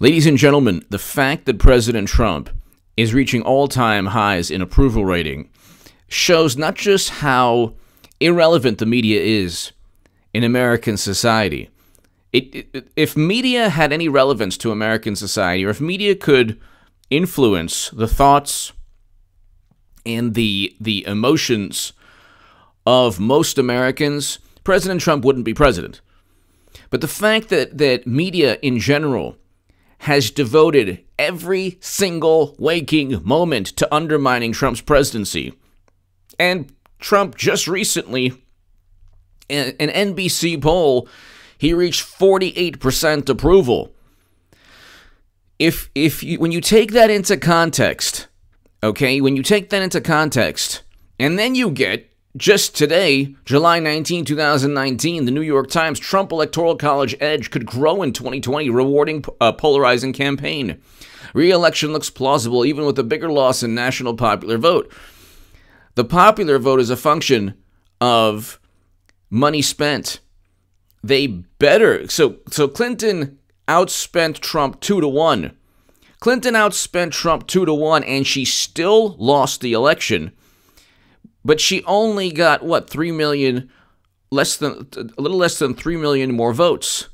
Ladies and gentlemen, the fact that President Trump is reaching all-time highs in approval rating shows not just how irrelevant the media is in American society. If media had any relevance to American society, or if media could influence the thoughts and the emotions of most Americans, President Trump wouldn't be president. But the fact that media in general has devoted every single waking moment to undermining Trump's presidency, and Trump just recently, an NBC poll, he reached 48% approval. When you take that into context, okay, and then you get, just today, July 19, 2019, the New York Times, Trump Electoral College edge could grow in 2020, rewarding a polarizing campaign. Re-election looks plausible even with a bigger loss in national popular vote. The popular vote is a function of money spent. So Clinton outspent Trump 2-1. Clinton outspent Trump 2-1, and she still lost the election. But she only got, 3 million, a little less than 3 million more votes.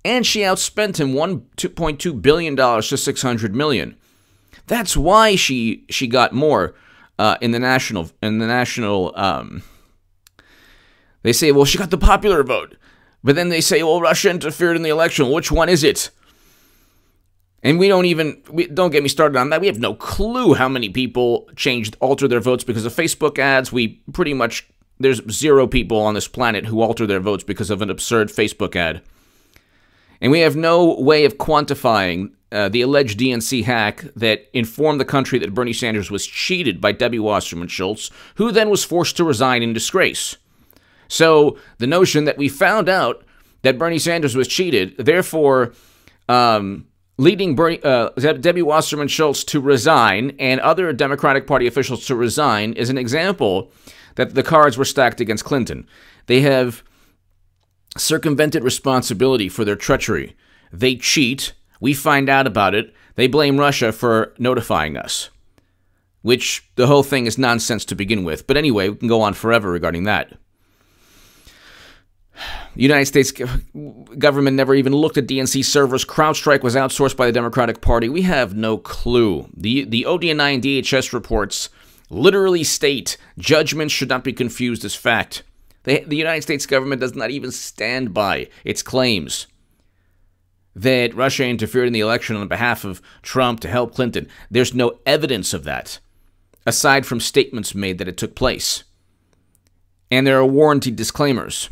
And she outspent him $2.2 billion to $600 million. That's why she got more in the national. They say, well, she got the popular vote. But then they say, well, Russia interfered in the election. Which one is it? And don't get me started on that. We have no clue how many people altered their votes because of Facebook ads. There's 0 people on this planet who alter their votes because of an absurd Facebook ad. And we have no way of quantifying the alleged DNC hack that informed the country that Bernie Sanders was cheated by Debbie Wasserman Schultz, who then was forced to resign in disgrace. So the notion that we found out that Bernie Sanders was cheated, therefore leading Debbie Wasserman Schultz to resign and other Democratic Party officials to resign, is an example that the cards were stacked against Clinton. They have circumvented responsibility for their treachery. They cheat. We find out about it. They blame Russia for notifying us, which the whole thing is nonsense to begin with. But anyway, we can go on forever regarding that. The United States government never even looked at DNC servers. CrowdStrike was outsourced by the Democratic Party. We have no clue. The ODNI and DHS reports literally state judgments should not be confused as fact. The United States government does not even stand by its claims that Russia interfered in the election on behalf of Trump to help Clinton. There's no evidence of that, aside from statements made that it took place. And there are warranty disclaimers.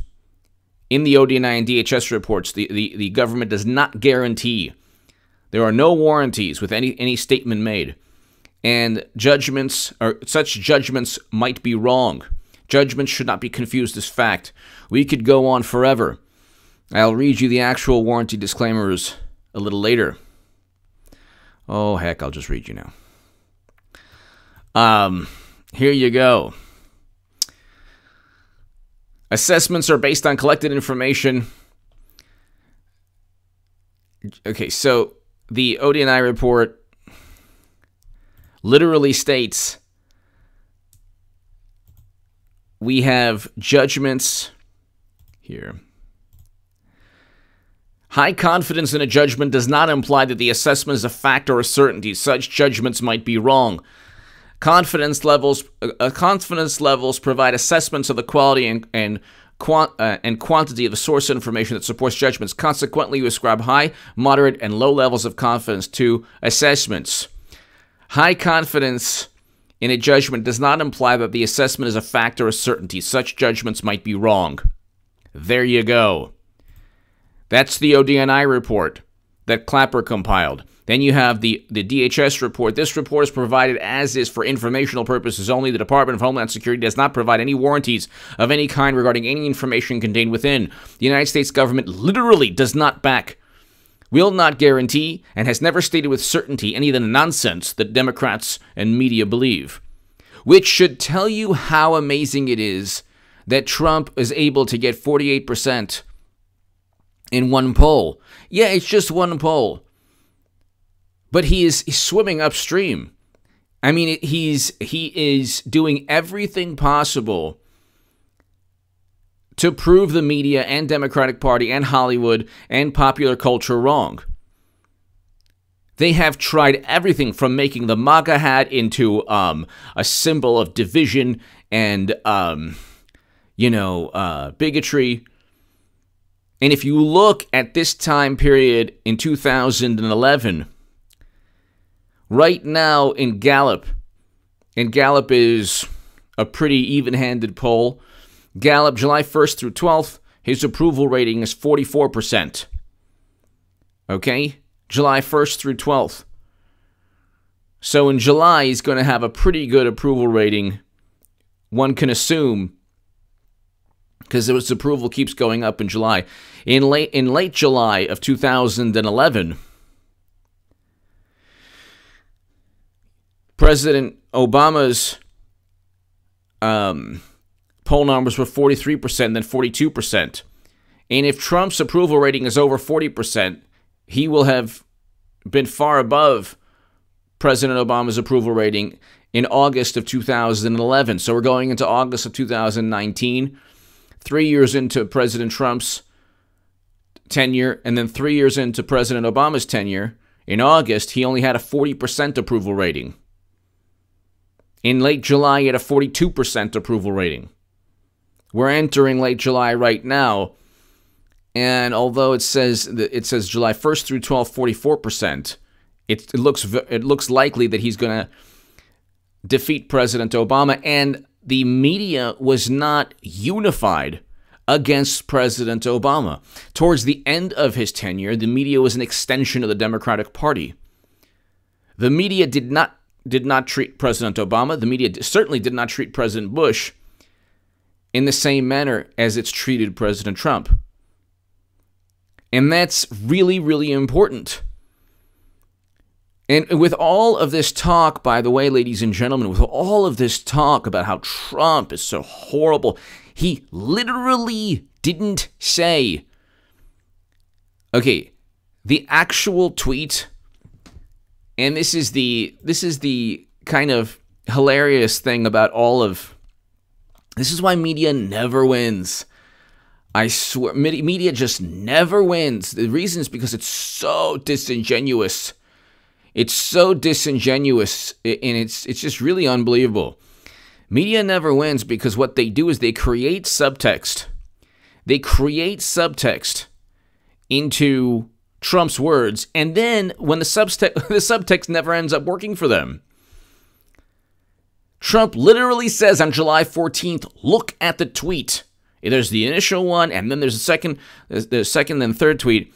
In the ODNI and DHS reports, the government does not guarantee. There are no warranties with any statement made. And such judgments might be wrong. Judgments should not be confused as fact. We could go on forever. I'll read you the actual warranty disclaimers a little later. Oh, heck, I'll just read you now. Here you go. Assessments are based on collected information. Okay, so the ODNI report literally states we have judgments here. High confidence in a judgment does not imply that the assessment is a fact or a certainty. Such judgments might be wrong. Confidence levels provide assessments of the quality and quantity of the source information that supports judgments. Consequently, you ascribe high, moderate, and low levels of confidence to assessments. High confidence in a judgment does not imply that the assessment is a fact or a certainty. Such judgments might be wrong. There you go. That's the ODNI report that Clapper compiled. Then you have the DHS report. This report is provided as is for informational purposes only. The Department of Homeland Security does not provide any warranties of any kind regarding any information contained within. The United States government literally does not back, will not guarantee, and has never stated with certainty any of the nonsense that Democrats and media believe. Which should tell you how amazing it is that Trump is able to get 48% in one poll. Yeah, it's just one poll. But he's swimming upstream. I mean, he is doing everything possible to prove the media and Democratic Party and Hollywood and popular culture wrong. They have tried everything from making the MAGA hat into a symbol of division and, bigotry. And if you look at this time period in 2011, right now in Gallup, and Gallup is a pretty even-handed poll, Gallup, July 1st through 12th, his approval rating is 44%. Okay? July 1st through 12th. So in July, he's going to have a pretty good approval rating, one can assume, because his approval keeps going up in July. In late July of 2011, President Obama's poll numbers were 43%, then 42%. And if Trump's approval rating is over 40%, he will have been far above President Obama's approval rating in August of 2011. So we're going into August of 2019, 3 years into President Trump's tenure, and then 3 years into President Obama's tenure. In August, he only had a 40% approval rating. In late July, he had a 42% approval rating. We're entering late July right now, and although it says July 1st through 12th, 44%, it looks likely that he's going to defeat President Obama, and the media was not unified against President Obama. Towards the end of his tenure, the media was an extension of the Democratic Party. The media did not treat President Obama. The media certainly did not treat President Bush in the same manner as it's treated President Trump. And that's really, really important. And with all of this talk, by the way, ladies and gentlemen, with all of this talk about how Trump is so horrible, he literally didn't say, okay, the actual tweet, and this is the kind of hilarious thing about all of, this is why media never wins. I swear, media just never wins. The reason is because it's so disingenuous. It's so disingenuous, and it's just really unbelievable. Media never wins because what they do is they create subtext. They create subtext into Trump's words, and then when the subtext never ends up working for them. Trump literally says on July 14th, look at the tweet. There's the initial one, and then there's the second and third tweet.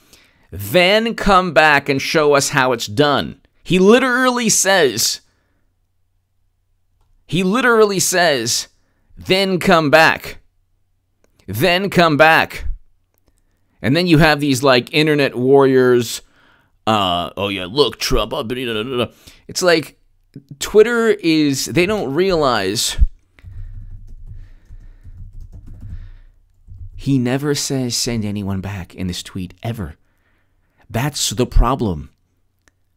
Then come back and show us how it's done. He literally says, then come back. Then come back. And then you have these like internet warriors. Oh yeah, look, Trump. It's like Twitter is, they don't realize he never says send anyone back in this tweet ever. That's the problem.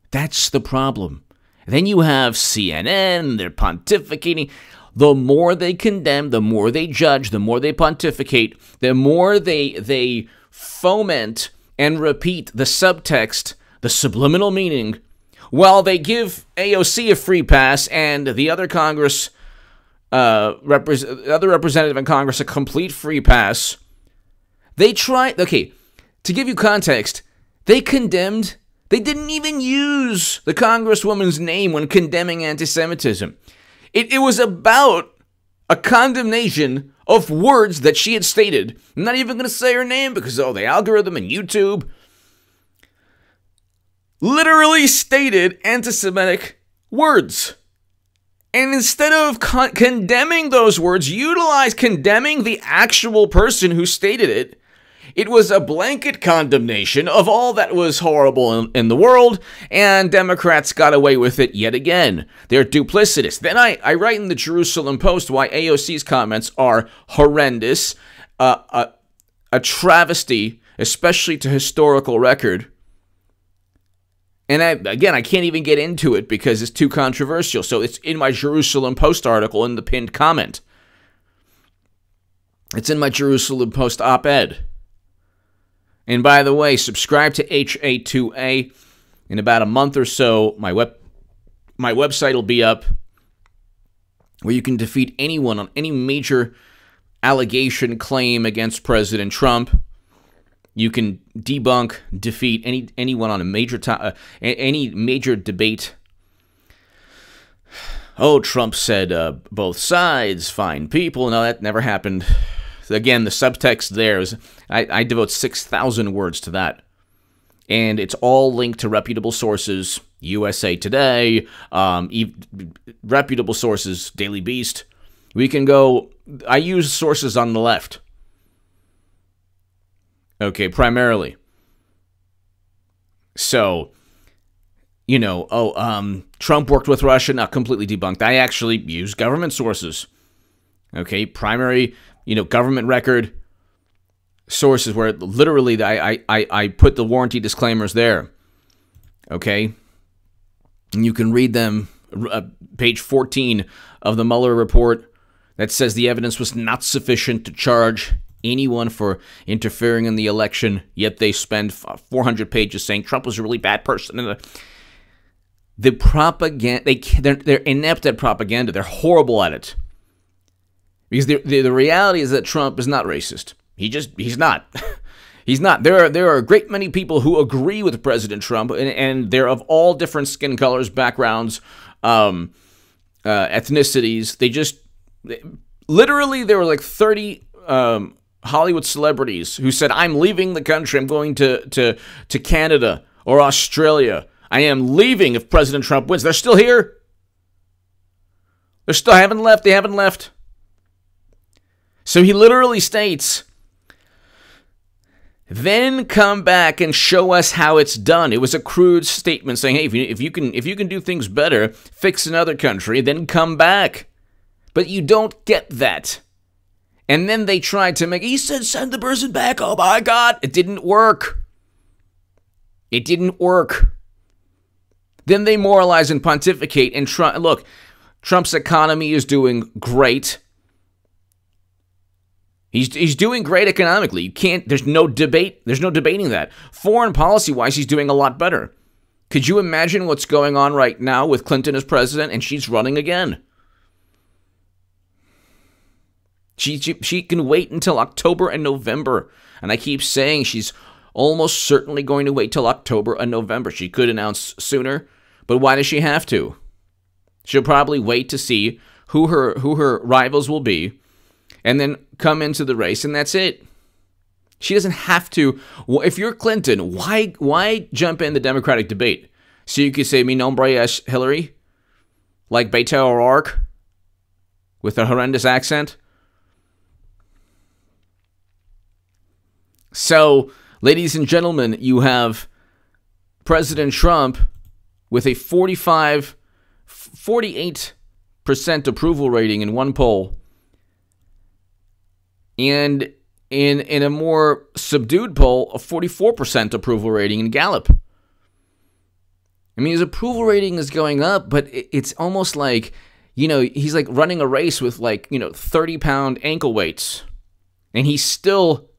That's the problem. Then you have CNN, they're pontificating. The more they condemn, the more they judge, the more they pontificate, the more they foment and repeat the subtext, the subliminal meaning, while they give AOC a free pass and the other other representative in Congress a complete free pass. They tried, okay, to give you context, they didn't even use the Congresswoman's name when condemning anti-Semitism. It was about a condemnation of words that she had stated. I'm not even going to say her name because, the algorithm and YouTube literally stated anti-Semitic words. And instead of condemning those words, condemning the actual person who stated it, it was a blanket condemnation of all that was horrible in the world, and Democrats got away with it yet again. They're duplicitous. Then I write in the Jerusalem Post why AOC's comments are horrendous, a travesty, especially to historical record. And I can't even get into it because it's too controversial. So it's in my Jerusalem Post article in the pinned comment. It's in my Jerusalem Post op-ed. And by the way, subscribe to HA2A. In about a month or so, my website will be up where you can defeat anyone on any major allegation claim against President Trump. You can debunk, defeat anyone on a major any major debate. Oh, Trump said both sides, fine people. No, that never happened. Again, the subtext there is I devote 6,000 words to that. And it's all linked to reputable sources, USA Today, reputable sources, Daily Beast. We can go, I use sources on the left. Okay, primarily. So, Trump worked with Russia, not completely debunked. I actually use government sources. Okay, primary, government record sources where literally I put the warranty disclaimers there. Okay, and you can read them, page 14 of the Muller report that says the evidence was not sufficient to charge anyone for interfering in the election, yet they spend 400 pages saying Trump was a really bad person. The propaganda, they're inept at propaganda. They're horrible at it. Because the reality is that Trump is not racist. He's not. He's not. There are a great many people who agree with President Trump, and they're of all different skin colors, backgrounds, ethnicities. Literally, there were like 30 Hollywood celebrities who said, I'm leaving the country. I'm going to Canada or Australia. I am leaving if President Trump wins. They're still here. They haven't left. So he literally states, then come back and show us how it's done. It was a crude statement saying, hey, if you can do things better, fix another country, then come back. But you don't get that. And then they tried to he said, send the person back. Oh my God. It didn't work. Then they moralize and pontificate and look, Trump's economy is doing great. He's doing great economically. There's no debate. There's no debating that. Foreign policy-wise, he's doing a lot better. Could you imagine what's going on right now with Clinton as president and she's running again? She can wait until October and November. And I keep saying she's almost certainly going to wait till October and November. She could announce sooner, but why does she have to? She'll probably wait to see who her rivals will be and then come into the race, and that's it. She doesn't have to. If you're Clinton, why jump in the Democratic debate? So you could say, mi nombre es Hillary? Like Beto O'Rourke? With a horrendous accent? So, ladies and gentlemen, you have President Trump with a 48% approval rating in one poll, and in a more subdued poll, a 44% approval rating in Gallup. I mean, his approval rating is going up, but it's almost like, he's like running a race with 30-pound ankle weights, and he's still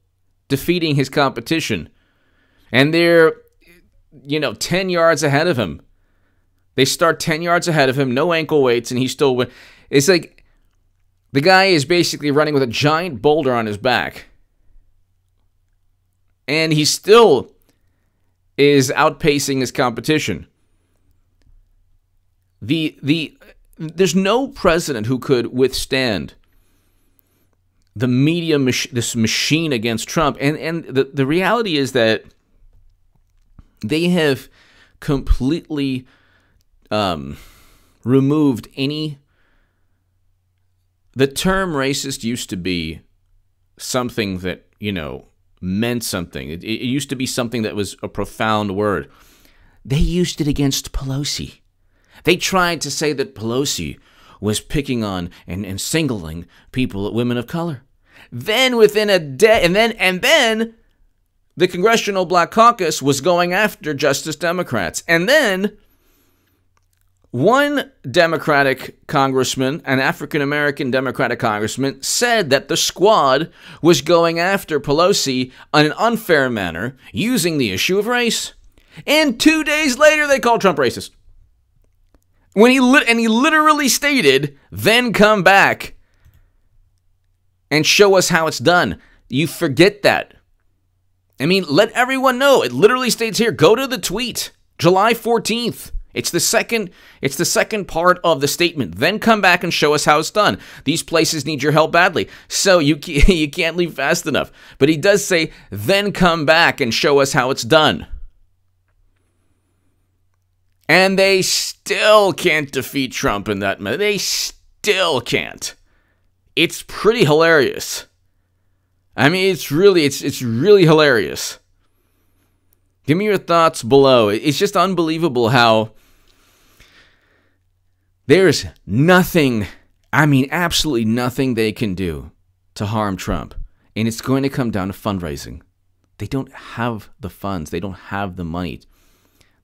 defeating his competition. And they're, 10 yards ahead of him. They start 10 yards ahead of him, no ankle weights, and he still wins. It's like the guy is basically running with a giant boulder on his back. And he still is outpacing his competition. There's no president who could withstand the media this machine against Trump. And the reality is that they have completely removed any. The term racist used to be something that, meant something. It used to be something that was a profound word. They used it against Pelosi. They tried to say that Pelosi was picking on and singling women of color. Then within a day, and then the Congressional Black Caucus was going after Justice Democrats. And then one Democratic congressman, an African-American Democratic congressman, said that the squad was going after Pelosi in an unfair manner using the issue of race. And 2 days later, they called Trump racist. When he literally stated, then come back and show us how it's done. You forget that. I mean, let everyone know. It literally states here, go to the tweet, July 14th. It's the second part of the statement. Then come back and show us how it's done. These places need your help badly. So you can't leave fast enough. But he does say, then come back and show us how it's done. And they still can't defeat Trump in that manner. They still can't. It's pretty hilarious. I mean, it's really hilarious. Give me your thoughts below. It's just unbelievable how there's nothing, I mean, absolutely nothing they can do to harm Trump. And it's going to come down to fundraising. They don't have the funds. They don't have the money.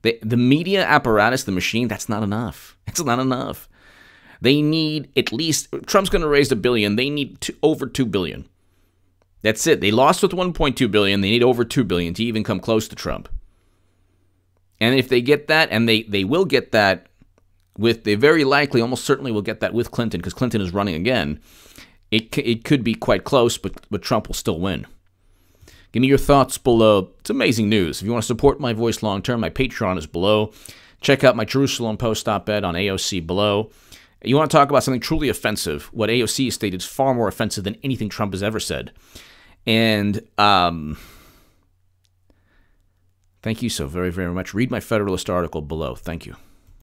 The media apparatus, the machine, that's not enough. It's not enough. They need at least, Trump's going to raise $1 billion. They need over $2 billion. That's it. They lost with $1.2 billion. They need over $2 billion to even come close to Trump. And if they get that, and they will get that they very likely, almost certainly will get that with Clinton, because Clinton is running again, it could be quite close, but Trump will still win. Give me your thoughts below. It's amazing news. If you want to support my voice long term, my Patreon is below. Check out my Jerusalem Post op-ed on AOC below. You want to talk about something truly offensive, what AOC has stated is far more offensive than anything Trump has ever said. And thank you so very, very much. Read my Federalist article below. Thank you.